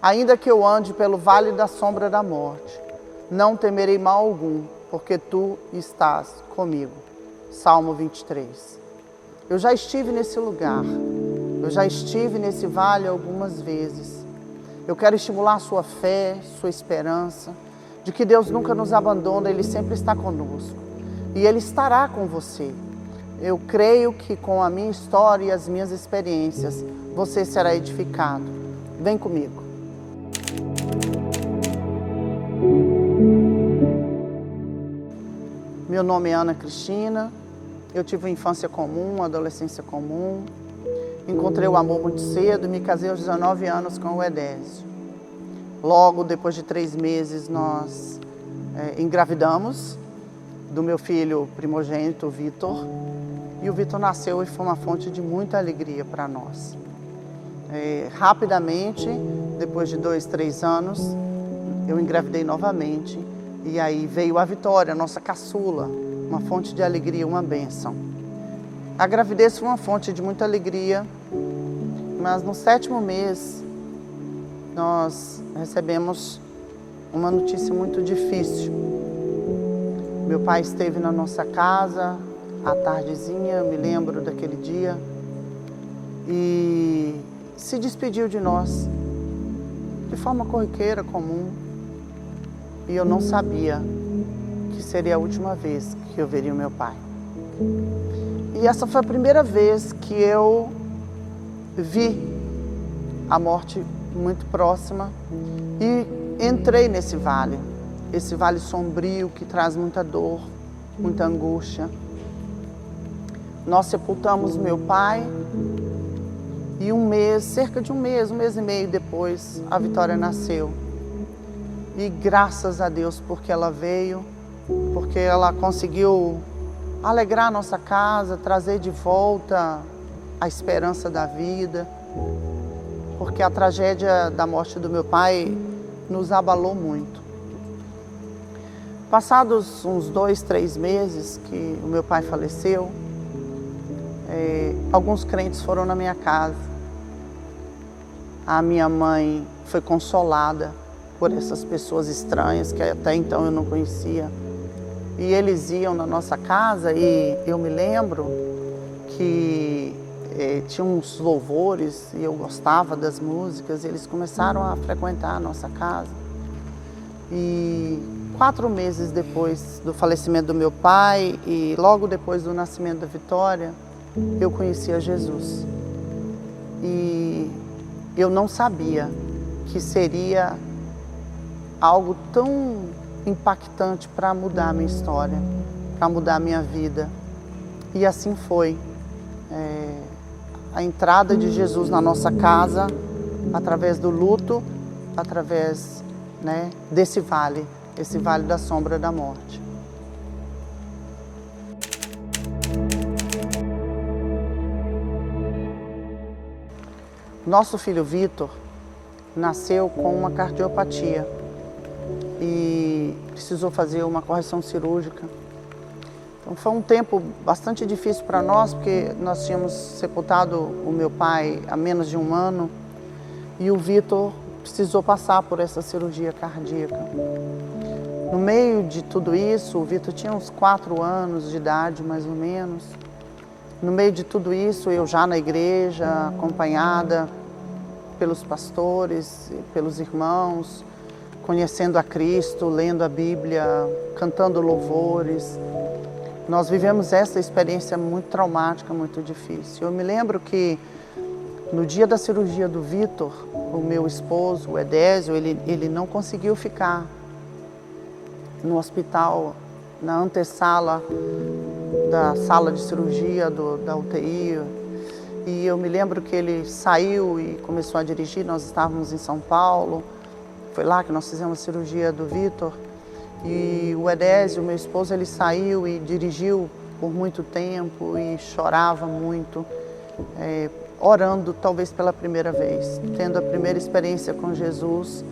Ainda que eu ande pelo vale da sombra da morte, não temerei mal algum, porque tu estás comigo. Salmo 23. Eu já estive nesse lugar, eu já estive nesse vale algumas vezes. Eu quero estimular sua fé, sua esperança, de que Deus nunca nos abandona, Ele sempre está conosco. E Ele estará com você. Eu creio que com a minha história e as minhas experiências, você será edificado. Vem comigo. Meu nome é Ana Cristina, eu tive uma infância comum, uma adolescência comum, encontrei o amor muito cedo e me casei aos 19 anos com o Edésio. Logo, depois de 3 meses, nós engravidamos do meu filho primogênito, o Vitor, e o Vitor nasceu e foi uma fonte de muita alegria para nós. Rapidamente, depois de 2, 3 anos, eu engravidei novamente. E aí veio a Vitória, nossa caçula, uma fonte de alegria, uma bênção. A gravidez foi uma fonte de muita alegria, mas no 7º mês nós recebemos uma notícia muito difícil. Meu pai esteve na nossa casa à tardezinha, eu me lembro daquele dia, e se despediu de nós de forma corriqueira, comum. E eu não sabia que seria a última vez que eu veria o meu pai. E essa foi a primeira vez que eu vi a morte muito próxima e entrei nesse vale. Esse vale sombrio que traz muita dor, muita angústia. Nós sepultamos meu pai e cerca de um mês e meio depois, a Vitória nasceu. E graças a Deus porque ela veio, porque ela conseguiu alegrar a nossa casa, trazer de volta a esperança da vida, porque a tragédia da morte do meu pai nos abalou muito. Passados uns 2, 3 meses que o meu pai faleceu, alguns crentes foram na minha casa. A minha mãe foi consolada por essas pessoas estranhas que até então eu não conhecia. E eles iam na nossa casa e eu me lembro que tinha uns louvores e eu gostava das músicas. E eles começaram a frequentar a nossa casa. E 4 meses depois do falecimento do meu pai e logo depois do nascimento da Vitória, eu conheci a Jesus. E eu não sabia que seria algo tão impactante para mudar a minha história, para mudar a minha vida. E assim foi. A entrada de Jesus na nossa casa, através do luto, através, desse vale, esse vale da sombra da morte. Nosso filho Vitor nasceu com uma cardiopatia e precisou fazer uma correção cirúrgica. Então foi um tempo bastante difícil para nós, porque nós tínhamos sepultado o meu pai há menos de 1 ano e o Vitor precisou passar por essa cirurgia cardíaca. No meio de tudo isso, o Vitor tinha uns 4 anos de idade, mais ou menos. No meio de tudo isso, eu já na igreja, acompanhada pelos pastores, pelos irmãos, conhecendo a Cristo, lendo a Bíblia, cantando louvores. Nós vivemos essa experiência muito traumática, muito difícil. Eu me lembro que no dia da cirurgia do Vitor, o meu esposo, o Edésio, ele não conseguiu ficar no hospital, na antessala da sala de cirurgia da UTI. E eu me lembro que ele saiu e começou a dirigir, nós estávamos em São Paulo. Foi lá que nós fizemos a cirurgia do Vitor. E o Edésio, meu esposo, ele saiu e dirigiu por muito tempo e chorava muito, orando talvez pela primeira vez, tendo a primeira experiência com Jesus.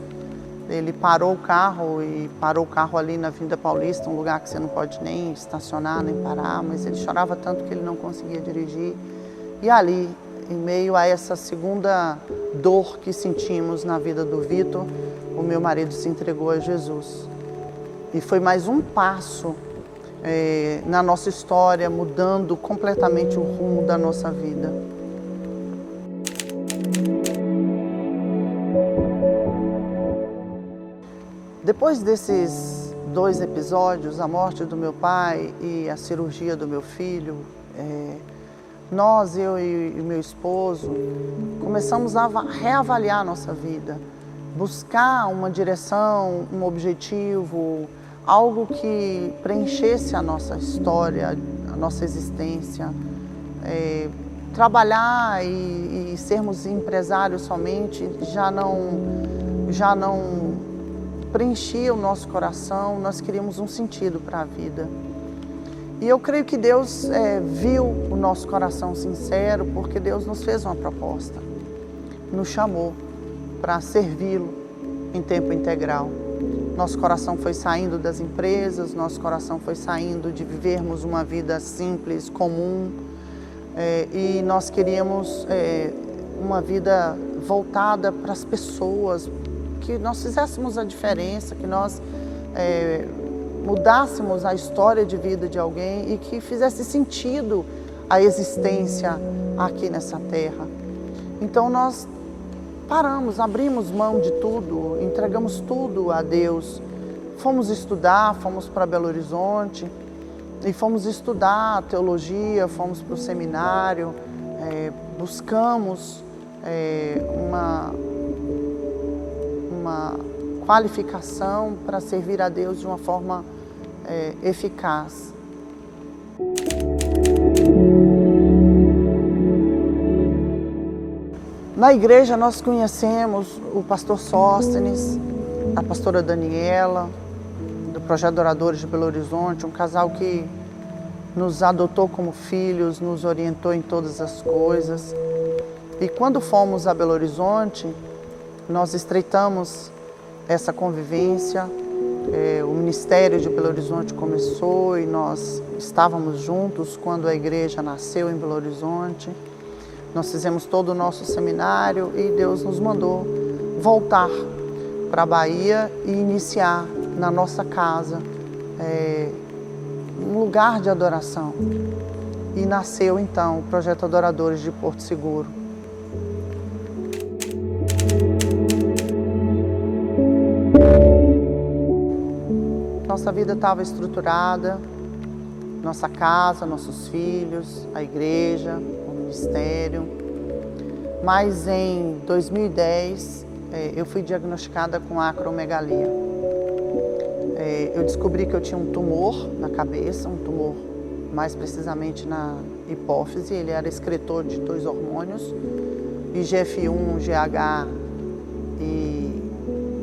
Ele parou o carro ali na Avenida Paulista, um lugar que você não pode nem estacionar, nem parar, mas ele chorava tanto que ele não conseguia dirigir. E ali em meio a essa segunda dor que sentimos na vida do Vitor, o meu marido se entregou a Jesus. E foi mais um passo na nossa história, mudando completamente o rumo da nossa vida. Depois desses 2 episódios, a morte do meu pai e a cirurgia do meu filho, eu e meu esposo, começamos a reavaliar a nossa vida, buscar uma direção, um objetivo, algo que preenchesse a nossa história, a nossa existência. Trabalhar e sermos empresários somente já não preenchia o nosso coração. Nós queríamos um sentido para a vida. E eu creio que Deus viu o nosso coração sincero, porque Deus nos fez uma proposta, nos chamou para servi-lo em tempo integral. Nosso coração foi saindo das empresas, nosso coração foi saindo de vivermos uma vida simples, comum, e nós queríamos uma vida voltada para as pessoas, que nós fizéssemos a diferença, que nós mudássemos a história de vida de alguém e que fizesse sentido a existência aqui nessa terra. Então nós paramos, abrimos mão de tudo, entregamos tudo a Deus. Fomos estudar, fomos para Belo Horizonte e fomos estudar teologia, fomos para o seminário, buscamos uma qualificação para servir a Deus de uma forma eficaz. Na igreja nós conhecemos o pastor Sóstenes, a pastora Daniela, do Projeto Adoradores de Belo Horizonte, um casal que nos adotou como filhos, nos orientou em todas as coisas. E quando fomos a Belo Horizonte, nós estreitamos essa convivência. O Ministério de Belo Horizonte começou e nós estávamos juntos quando a igreja nasceu em Belo Horizonte. Nós fizemos todo o nosso seminário e Deus nos mandou voltar para a Bahia e iniciar na nossa casa um lugar de adoração. E nasceu então o Projeto Adoradores de Porto Seguro. Nossa vida estava estruturada, nossa casa, nossos filhos, a igreja, o ministério. Mas em 2010 eu fui diagnosticada com acromegalia. Eu descobri que eu tinha um tumor na cabeça, um tumor mais precisamente na hipófise. Ele era excretor de 2 hormônios, IGF-1, GH e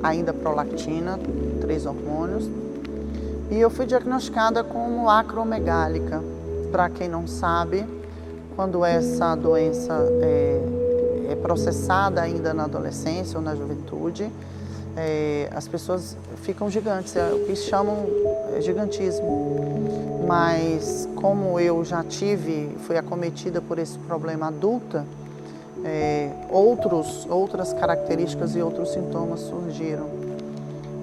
ainda prolactina, 3 hormônios. E eu fui diagnosticada como acromegálica. Para quem não sabe, quando essa doença é processada ainda na adolescência ou na juventude, as pessoas ficam gigantes, é o que chamam gigantismo. Mas como eu já fui acometida por esse problema adulta, outras características e outros sintomas surgiram.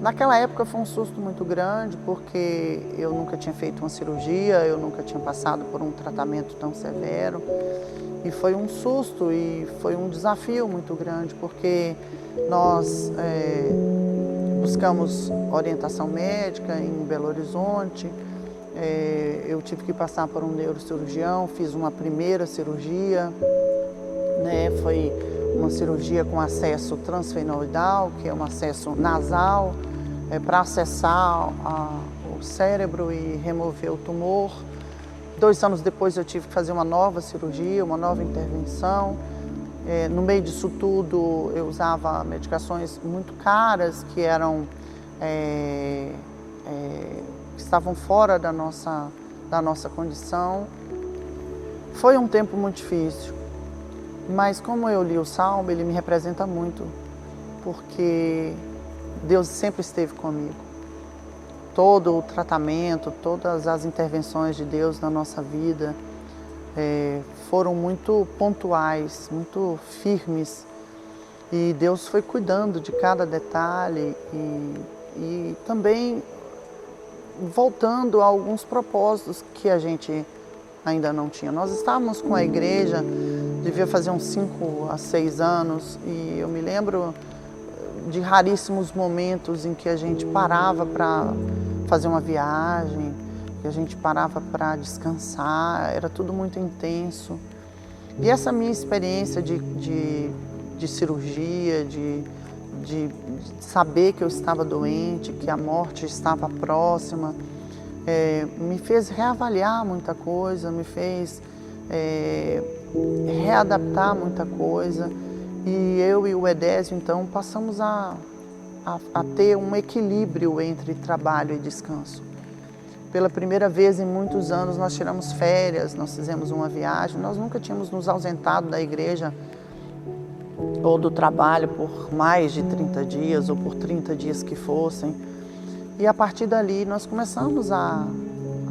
Naquela época foi um susto muito grande, porque eu nunca tinha feito uma cirurgia, eu nunca tinha passado por um tratamento tão severo. E foi um susto e foi um desafio muito grande, porque nós buscamos orientação médica em Belo Horizonte. Eu tive que passar por um neurocirurgião, fiz uma primeira cirurgia, foi uma cirurgia com acesso transfenoidal, que é um acesso nasal, para acessar o cérebro e remover o tumor. 2 anos depois eu tive que fazer uma nova cirurgia, uma nova intervenção. No meio disso tudo eu usava medicações muito caras que eram que estavam fora da nossa condição. Foi um tempo muito difícil, mas como eu li o Salmo, ele me representa muito, porque Deus sempre esteve comigo. Todo o tratamento, todas as intervenções de Deus na nossa vida foram muito pontuais, muito firmes. E Deus foi cuidando de cada detalhe e também voltando a alguns propósitos que a gente ainda não tinha. Nós estávamos com a igreja, devia fazer uns 5 a 6 anos, e eu me lembro de raríssimos momentos em que a gente parava para fazer uma viagem, que a gente parava para descansar, era tudo muito intenso. E essa minha experiência de cirurgia, de saber que eu estava doente, que a morte estava próxima, me fez reavaliar muita coisa, me fez readaptar muita coisa. E eu e o Edésio, então, passamos a ter um equilíbrio entre trabalho e descanso. Pela primeira vez em muitos anos nós tiramos férias, nós fizemos uma viagem, nós nunca tínhamos nos ausentado da igreja ou do trabalho por mais de 30 dias ou por 30 dias que fossem. E a partir dali nós começamos a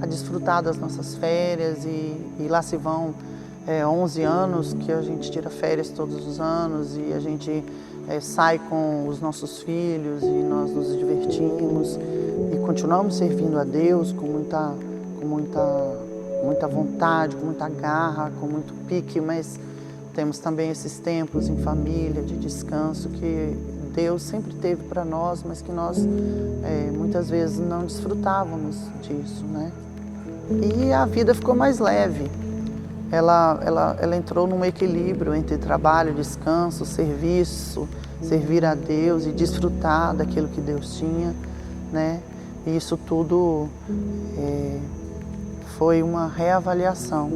desfrutar das nossas férias e lá se vão 11 anos que a gente tira férias todos os anos e a gente sai com os nossos filhos e nós nos divertimos e continuamos servindo a Deus com muita vontade, com muita garra, com muito pique, mas temos também esses tempos em família, de descanso que Deus sempre teve para nós, mas que nós muitas vezes não desfrutávamos disso, né? E a vida ficou mais leve. Ela entrou num equilíbrio entre trabalho, descanso, serviço, servir a Deus e desfrutar daquilo que Deus tinha, né? E isso tudo foi uma reavaliação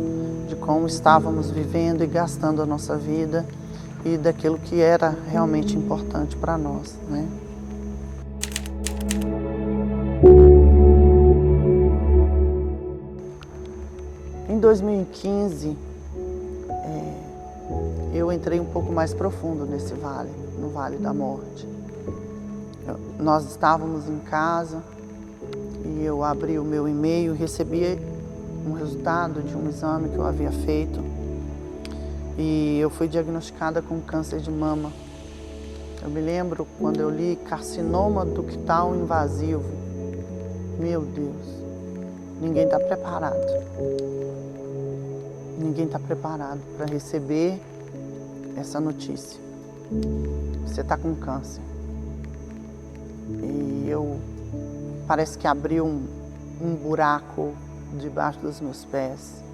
de como estávamos vivendo e gastando a nossa vida e daquilo que era realmente importante para nós, né? Em 2015, eu entrei um pouco mais profundo nesse vale, no Vale da Morte. Nós estávamos em casa e eu abri o meu e-mail e recebi um resultado de um exame que eu havia feito e eu fui diagnosticada com câncer de mama. Eu me lembro quando eu li carcinoma ductal invasivo. Meu Deus, ninguém está preparado. Ninguém está preparado para receber essa notícia. Você está com câncer. E parece que abriu um buraco debaixo dos meus pés.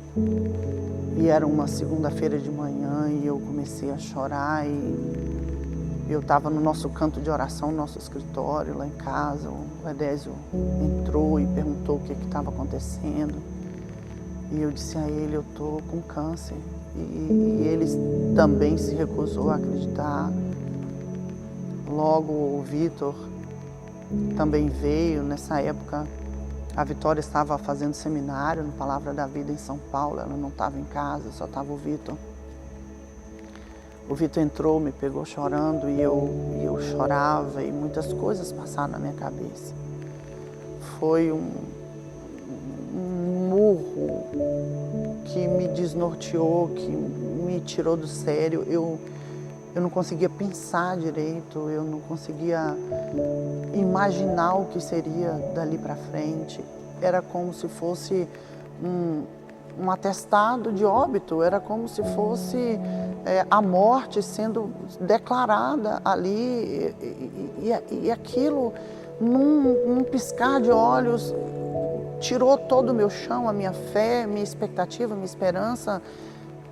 E era uma segunda-feira de manhã e eu comecei a chorar e eu estava no nosso canto de oração, no nosso escritório lá em casa. O Edésio entrou e perguntou o que estava acontecendo. E eu disse a ele, eu estou com câncer. E ele também se recusou a acreditar. Logo o Vitor também veio. Nessa época a Vitória estava fazendo seminário no Palavra da Vida em São Paulo. Ela não estava em casa, só estava o Vitor. O Vitor entrou, me pegou chorando e eu chorava e muitas coisas passaram na minha cabeça. Foi um murro que me desnorteou, que me tirou do sério. Eu não conseguia pensar direito, eu não conseguia imaginar o que seria dali para frente. Era como se fosse um atestado de óbito, era como se fosse a morte sendo declarada ali e aquilo, num piscar de olhos, tirou todo o meu chão, a minha fé, minha expectativa, minha esperança,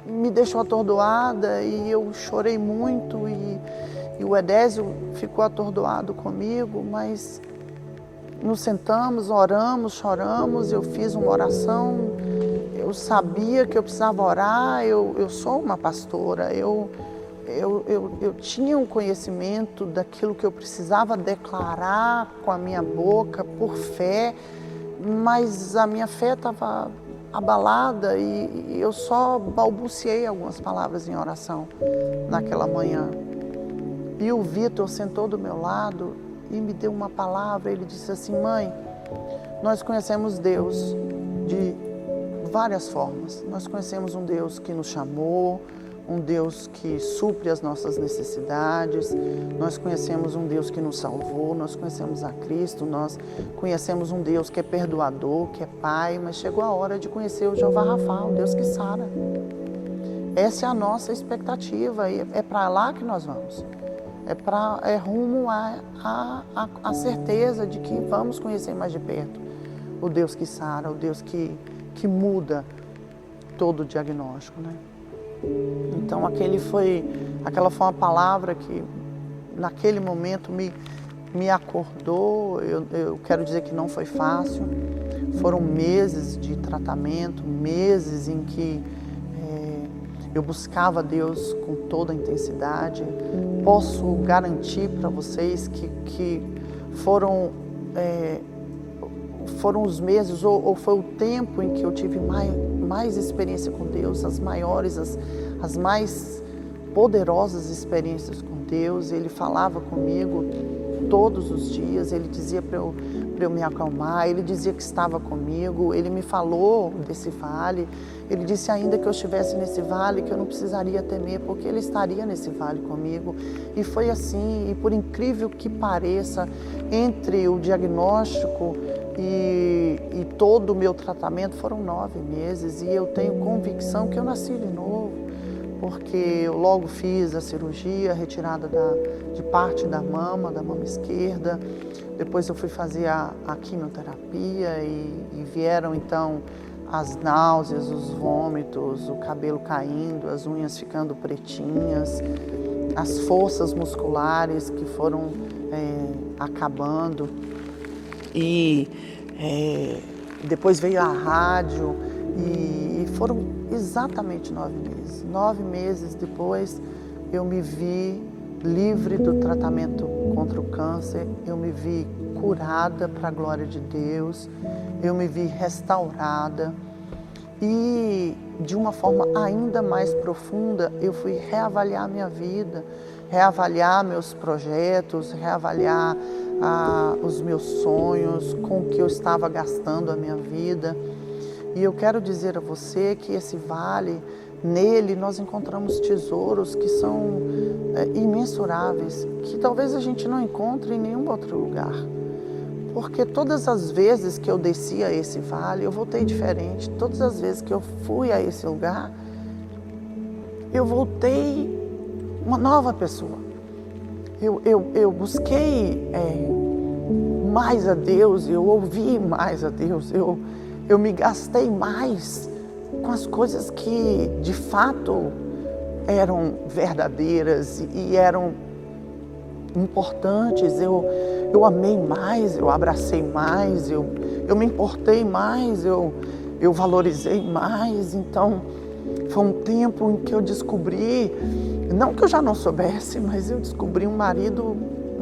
me deixou atordoada e eu chorei muito e o Edésio ficou atordoado comigo, mas nos sentamos, oramos, choramos, eu fiz uma oração, eu sabia que eu precisava orar, eu sou uma pastora, eu tinha um conhecimento daquilo que eu precisava declarar com a minha boca, por fé, mas a minha fé estava abalada e eu só balbuciei algumas palavras em oração naquela manhã. E o Vitor sentou do meu lado e me deu uma palavra. Ele disse assim: mãe, nós conhecemos Deus de várias formas. Nós conhecemos um Deus que nos chamou, um Deus que supre as nossas necessidades, nós conhecemos um Deus que nos salvou, nós conhecemos a Cristo, nós conhecemos um Deus que é perdoador, que é Pai, mas chegou a hora de conhecer o Jeová Rafa, um Deus que sara. Essa é a nossa expectativa e é para lá que nós vamos. É rumo à certeza de que vamos conhecer mais de perto o Deus que sara, o Deus que muda todo o diagnóstico, né? Então aquela foi uma palavra que naquele momento me acordou. Eu quero dizer que não foi fácil, foram meses de tratamento, meses em que eu buscava Deus com toda a intensidade. Posso garantir para vocês que foram os meses ou foi o tempo em que eu tive mais experiência com Deus, as maiores, as mais poderosas experiências com Deus. Ele falava comigo todos os dias, ele dizia para eu me acalmar, ele dizia que estava comigo, ele me falou desse vale, ele disse ainda que eu estivesse nesse vale, que eu não precisaria temer, porque ele estaria nesse vale comigo. E foi assim, e por incrível que pareça, entre o diagnóstico e todo o meu tratamento foram 9 meses, e eu tenho convicção que eu nasci de novo, porque eu logo fiz a cirurgia, retirada de parte da mama esquerda. Depois eu fui fazer a quimioterapia e vieram então as náuseas, os vômitos, o cabelo caindo, as unhas ficando pretinhas, as forças musculares que foram acabando. E depois veio a rádio e foram exatamente 9 meses. 9 meses depois eu me vi livre do tratamento contra o câncer, eu me vi curada para a glória de Deus, eu me vi restaurada e de uma forma ainda mais profunda eu fui reavaliar minha vida, reavaliar meus projetos, reavaliar os meus sonhos, com o que eu estava gastando a minha vida. E eu quero dizer a você que esse vale, nele nós encontramos tesouros que são imensuráveis, que talvez a gente não encontre em nenhum outro lugar. Porque todas as vezes que eu desci a esse vale, eu voltei diferente. Todas as vezes que eu fui a esse lugar, eu voltei uma nova pessoa. Eu busquei mais a Deus, eu ouvi mais a Deus, eu me gastei mais com as coisas que de fato eram verdadeiras e eram importantes. Eu amei mais, eu abracei mais, eu me importei mais, eu valorizei mais. Então foi um tempo em que eu descobri, não que eu já não soubesse, mas eu descobri um marido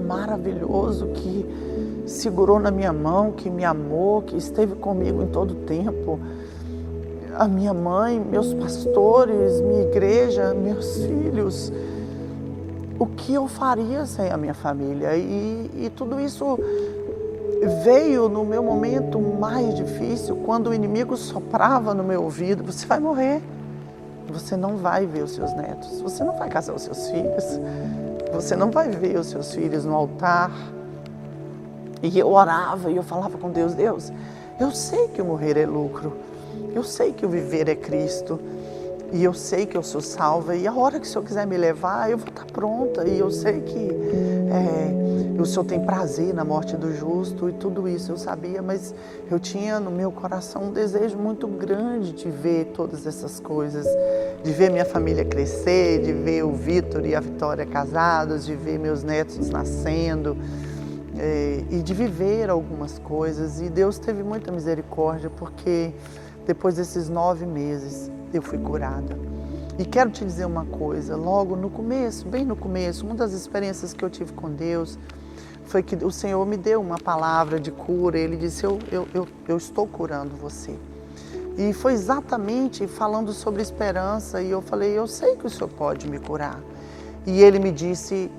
maravilhoso que segurou na minha mão, que me amou, que esteve comigo em todo o tempo. A minha mãe, meus pastores, minha igreja, meus filhos. O que eu faria sem a minha família? E tudo isso veio no meu momento mais difícil, quando o inimigo soprava no meu ouvido: você vai morrer, você não vai ver os seus netos, você não vai casar os seus filhos, você não vai ver os seus filhos no altar. E eu orava e eu falava com Deus: Deus, eu sei que o morrer é lucro, eu sei que o viver é Cristo, e eu sei que eu sou salva, e a hora que o Senhor quiser me levar, eu vou estar pronta, e eu sei que o Senhor tem prazer na morte do justo, e tudo isso eu sabia, mas eu tinha no meu coração um desejo muito grande de ver todas essas coisas, de ver minha família crescer, de ver o Vitor e a Vitória casados, de ver meus netos nascendo, e de viver algumas coisas. E Deus teve muita misericórdia, porque depois desses 9 meses eu fui curada. E quero te dizer uma coisa: logo no começo, bem no começo, uma das experiências que eu tive com Deus foi que o Senhor me deu uma palavra de cura. Ele disse: eu estou curando você. E foi exatamente falando sobre esperança, e eu falei: eu sei que o Senhor pode me curar. E Ele me disse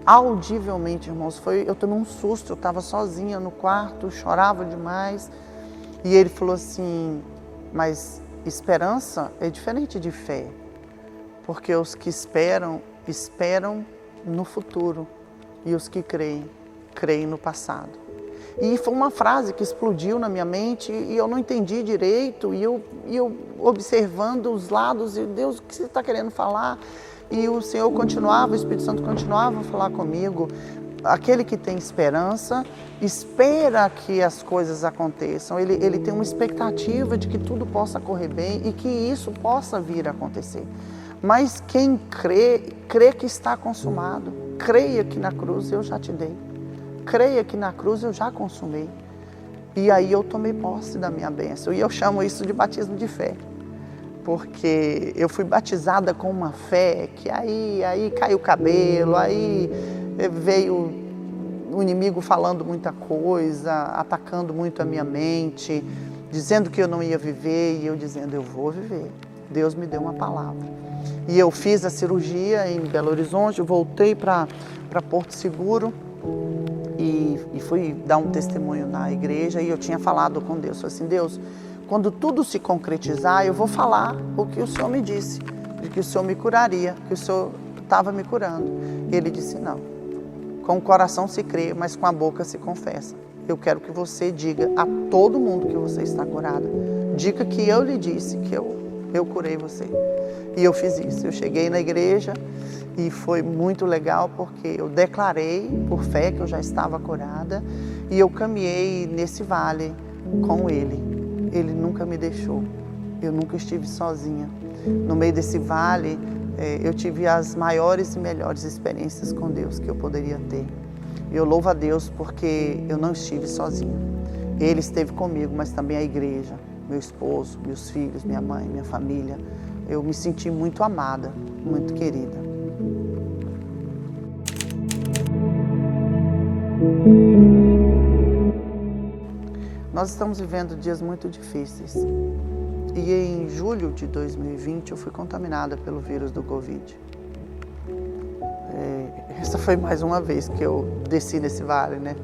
audivelmente, irmãos, eu tomei um susto, eu estava sozinha no quarto, chorava demais, e Ele falou assim: mas esperança é diferente de fé, porque os que esperam, esperam no futuro, e os que creem, creem no passado. E foi uma frase que explodiu na minha mente e eu não entendi direito, e eu observando os lados, e Deus, o que você está querendo falar? E o Senhor continuava, o Espírito Santo continuava a falar comigo. Aquele que tem esperança, espera que as coisas aconteçam, ele tem uma expectativa de que tudo possa correr bem e que isso possa vir a acontecer. Mas quem crê, crê que está consumado. Creia que na cruz eu já te dei. Creia que na cruz eu já consumei. E aí eu tomei posse da minha bênção. E eu chamo isso de batismo de fé. Porque eu fui batizada com uma fé que aí caiu o cabelo, aí veio o inimigo falando muita coisa, atacando muito a minha mente, dizendo que eu não ia viver, e eu dizendo, eu vou viver. Deus me deu uma palavra. E eu fiz a cirurgia em Belo Horizonte, eu voltei para Porto Seguro e fui dar um testemunho na igreja, e eu tinha falado com Deus, falei assim, Deus, quando tudo se concretizar, eu vou falar o que o Senhor me disse, de que o Senhor me curaria, que o Senhor estava me curando. E Ele disse, não, com o coração se crê, mas com a boca se confessa. Eu quero que você diga a todo mundo que você está curada. Diga que eu lhe disse que eu curei você. E eu fiz isso. Eu cheguei na igreja e foi muito legal porque eu declarei por fé que eu já estava curada e eu caminhei nesse vale com Ele. Ele nunca me deixou. Eu nunca estive sozinha. No meio desse vale, eu tive as maiores e melhores experiências com Deus que eu poderia ter. Eu louvo a Deus porque eu não estive sozinha. Ele esteve comigo, mas também a igreja, meu esposo, meus filhos, minha mãe, minha família. Eu me senti muito amada, muito querida. Nós estamos vivendo dias muito difíceis. E em julho de 2020 eu fui contaminada pelo vírus do Covid. Essa foi mais uma vez que eu desci nesse vale, né?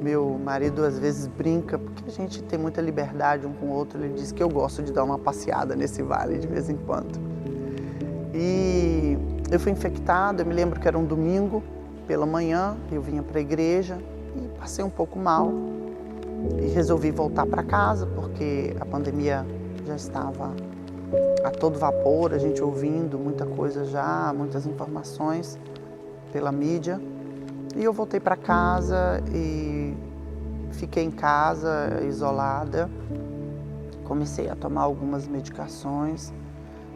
Meu marido às vezes brinca, porque a gente tem muita liberdade um com o outro. Ele diz que eu gosto de dar uma passeada nesse vale de vez em quando. E eu fui infectada, eu me lembro que era um domingo pela manhã, eu vinha para a igreja e passei um pouco mal. E resolvi voltar para casa, porque a pandemia já estava a todo vapor, a gente ouvindo muita coisa já, muitas informações pela mídia. E eu voltei para casa e fiquei em casa, isolada. Comecei a tomar algumas medicações.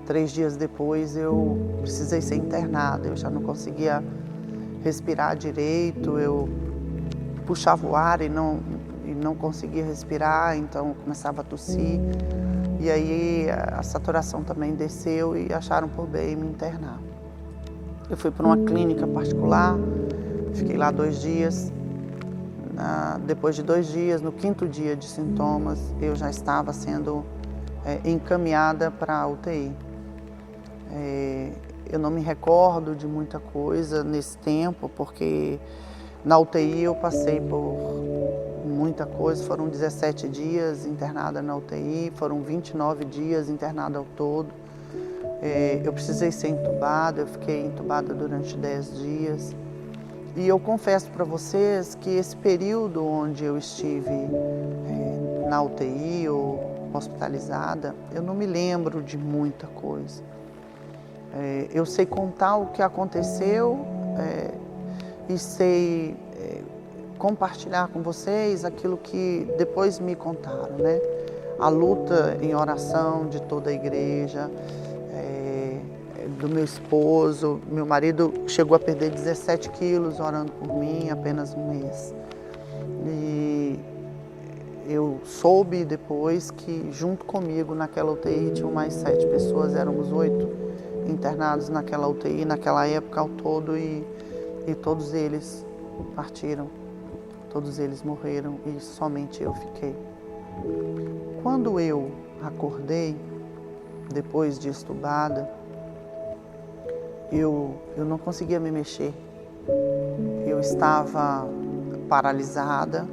3 dias depois eu precisei ser internada, eu já não conseguia respirar direito, eu puxava o ar e não conseguia respirar, então começava a tossir. E aí a saturação também desceu e acharam por bem me internar. Eu fui para uma clínica particular, fiquei lá 2 dias. Depois de 2 dias, no 5º dia de sintomas, eu já estava sendo encaminhada para a UTI. Eu não me recordo de muita coisa nesse tempo, porque na UTI eu passei por muita coisa, foram 17 dias internada na UTI, foram 29 dias internada ao todo. Eu precisei ser entubada, eu fiquei entubada durante 10 dias. E eu confesso para vocês que esse período onde eu estive na UTI ou hospitalizada, eu não me lembro de muita coisa. Eu sei contar o que aconteceu e sei compartilhar com vocês aquilo que depois me contaram, né? A luta em oração de toda a igreja, do meu esposo. Meu marido chegou a perder 17 quilos orando por mim em apenas um mês. E eu soube depois que junto comigo naquela UTI tinham mais 7 pessoas, éramos 8 internados naquela UTI, naquela época ao todo, e todos eles partiram, todos eles morreram e somente eu fiquei. Quando eu acordei, depois de estubada, eu não conseguia me mexer. Eu estava paralisada,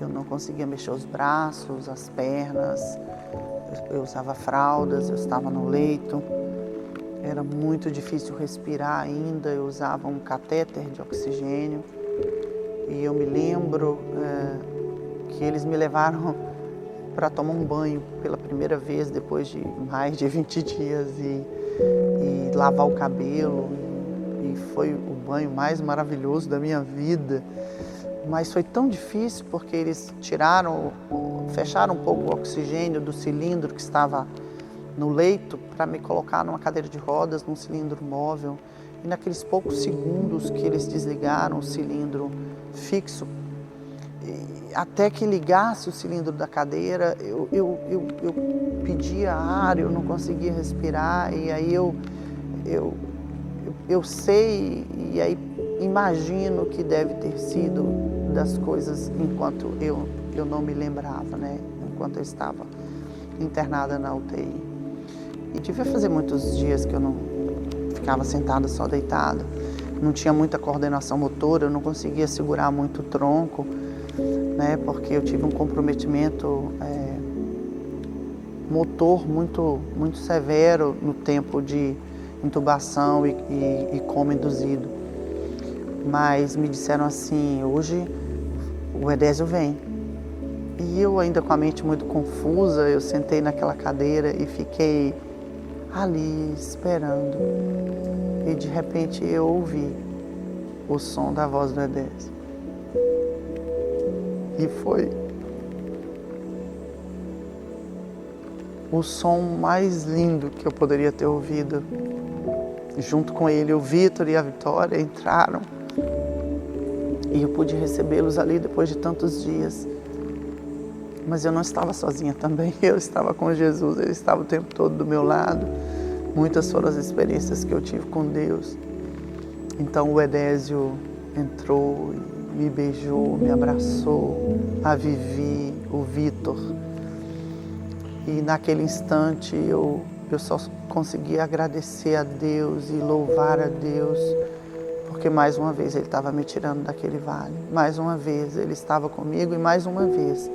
eu não conseguia mexer os braços, as pernas, eu usava fraldas, eu estava no leito, era muito difícil respirar ainda, eu usava um catéter de oxigênio. E eu me lembro que eles me levaram para tomar um banho pela primeira vez depois de mais de 20 dias e lavar o cabelo. E foi o banho mais maravilhoso da minha vida. Mas foi tão difícil porque eles fecharam um pouco o oxigênio do cilindro que estava no leito para me colocar numa cadeira de rodas, num cilindro móvel. E naqueles poucos segundos que eles desligaram o cilindro fixo, até que ligasse o cilindro da cadeira, eu pedia ar, eu não conseguia respirar, e aí eu sei, e aí imagino que deve ter sido das coisas enquanto eu não me lembrava, né? Enquanto eu estava internada na UTI. E devia fazer muitos dias que eu não ficava sentada só deitada, não tinha muita coordenação motora, eu não conseguia segurar muito o tronco, né, porque eu tive um comprometimento motor muito severo no tempo de intubação e coma induzido. Mas me disseram assim, hoje o Edésio vem. E eu ainda com a mente muito confusa, eu sentei naquela cadeira e fiquei ali esperando. E de repente eu ouvi o som da voz do Edésio. E foi o som mais lindo que eu poderia ter ouvido. Junto com ele, o Vitor e a Vitória entraram. E eu pude recebê-los ali depois de tantos dias. Mas eu não estava sozinha também, eu estava com Jesus, ele estava o tempo todo do meu lado. Muitas foram as experiências que eu tive com Deus. Então o Edésio entrou, me beijou, me abraçou, a Vivi, o Vitor. E naquele instante eu só consegui agradecer a Deus e louvar a Deus, porque mais uma vez Ele estava me tirando daquele vale. Mais uma vez Ele estava comigo e mais uma vez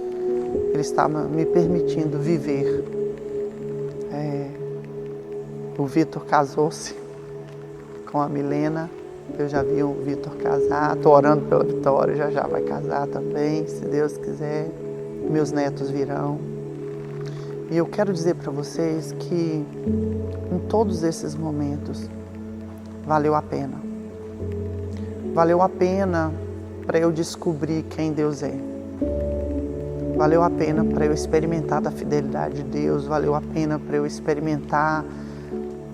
Ele estava me permitindo viver. O Vitor casou-se com a Milena. Eu já vi o Vitor casar, estou orando pela Vitória, já vai casar também, se Deus quiser. Meus netos virão. E eu quero dizer para vocês que em todos esses momentos valeu a pena. Valeu a pena para eu descobrir quem Deus é. Valeu a pena para eu experimentar da fidelidade de Deus, valeu a pena para eu experimentar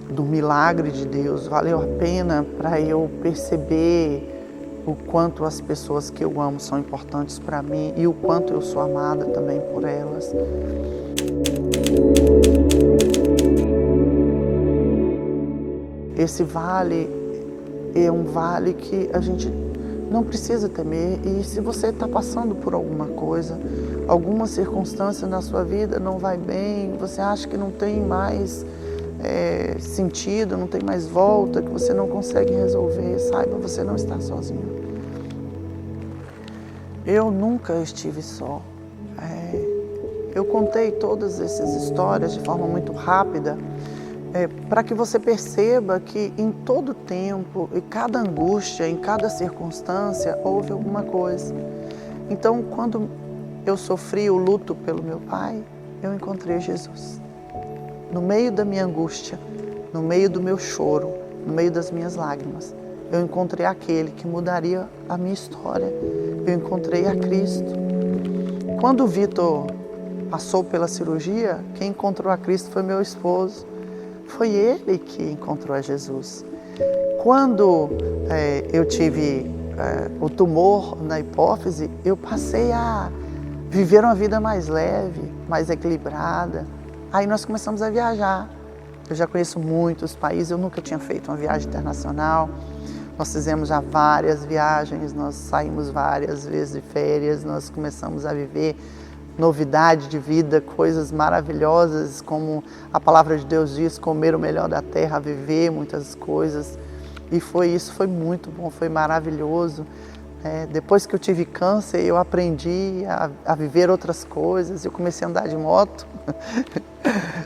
do milagre de Deus, valeu a pena para eu perceber o quanto as pessoas que eu amo são importantes para mim e o quanto eu sou amada também por elas. Esse vale é um vale que a gente não precisa temer, e se você está passando por alguma coisa, alguma circunstância na sua vida não vai bem, você acha que não tem mais sentido, não tem mais volta, que você não consegue resolver, saiba, você não está sozinho. Eu nunca estive só. Eu contei todas essas histórias de forma muito rápida, para que você perceba que em todo tempo, em cada angústia, em cada circunstância, houve alguma coisa. Então, quando eu sofri o luto pelo meu pai, eu encontrei Jesus. No meio da minha angústia, no meio do meu choro, no meio das minhas lágrimas, eu encontrei aquele que mudaria a minha história. Eu encontrei a Cristo. Quando o Vitor passou pela cirurgia, quem encontrou a Cristo foi meu esposo. Foi ele que encontrou a Jesus. Quando eu tive o tumor na hipófise, eu passei a viver uma vida mais leve, mais equilibrada. Aí nós começamos a viajar. Eu já conheço muitos países, eu nunca tinha feito uma viagem internacional. Nós fizemos já várias viagens, nós saímos várias vezes de férias, nós começamos a viver novidade de vida, coisas maravilhosas, como a palavra de Deus diz, comer o melhor da terra, viver muitas coisas. E isso foi muito bom, foi maravilhoso. Depois que eu tive câncer, eu aprendi a viver outras coisas. Eu comecei a andar de moto,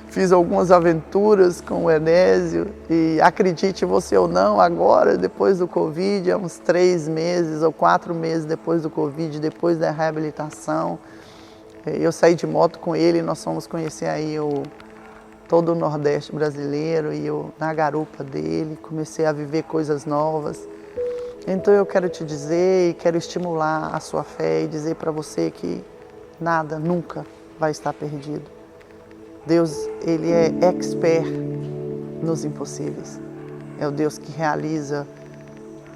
fiz algumas aventuras com o Enésio e acredite você ou não, agora, depois do Covid, há uns 3 meses ou 4 meses depois do Covid, depois da reabilitação, eu saí de moto com ele e nós fomos conhecer aí todo o Nordeste brasileiro e eu na garupa dele comecei a viver coisas novas. Então eu quero te dizer e quero estimular a sua fé e dizer para você que nada, nunca vai estar perdido. Deus, Ele é expert nos impossíveis. É o Deus que realiza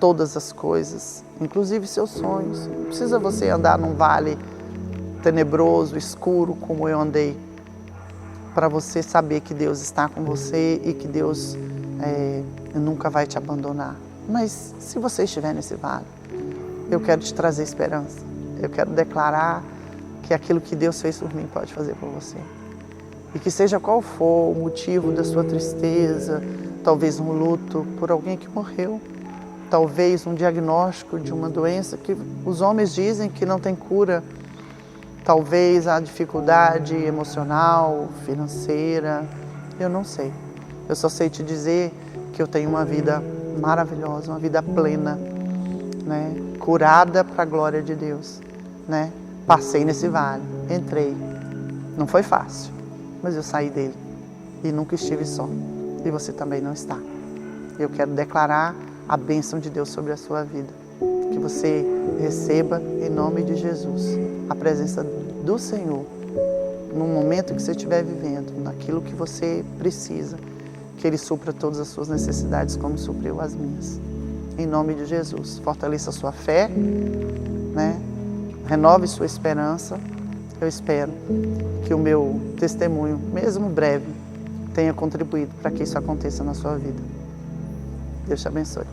todas as coisas, inclusive seus sonhos. Não precisa você andar num vale tenebroso, escuro, como eu andei, para você saber que Deus está com você e que Deus nunca vai te abandonar. Mas se você estiver nesse vale, eu quero te trazer esperança. Eu quero declarar que aquilo que Deus fez por mim pode fazer por você. E que seja qual for o motivo da sua tristeza, talvez um luto por alguém que morreu, talvez um diagnóstico de uma doença que os homens dizem que não tem cura, talvez a dificuldade emocional, financeira, eu não sei. Eu só sei te dizer que eu tenho uma vida maravilhosa, uma vida plena, né? Curada para a glória de Deus, né? Passei nesse vale, entrei, não foi fácil, mas eu saí dele e nunca estive só, e você também não está. Eu quero declarar a bênção de Deus sobre a sua vida, que você receba em nome de Jesus a presença do Senhor no momento que você estiver vivendo, naquilo que você precisa, que Ele supra todas as suas necessidades como supriu as minhas. Em nome de Jesus, fortaleça a sua fé, né? Renove sua esperança. Eu espero que o meu testemunho, mesmo breve, tenha contribuído para que isso aconteça na sua vida. Deus te abençoe.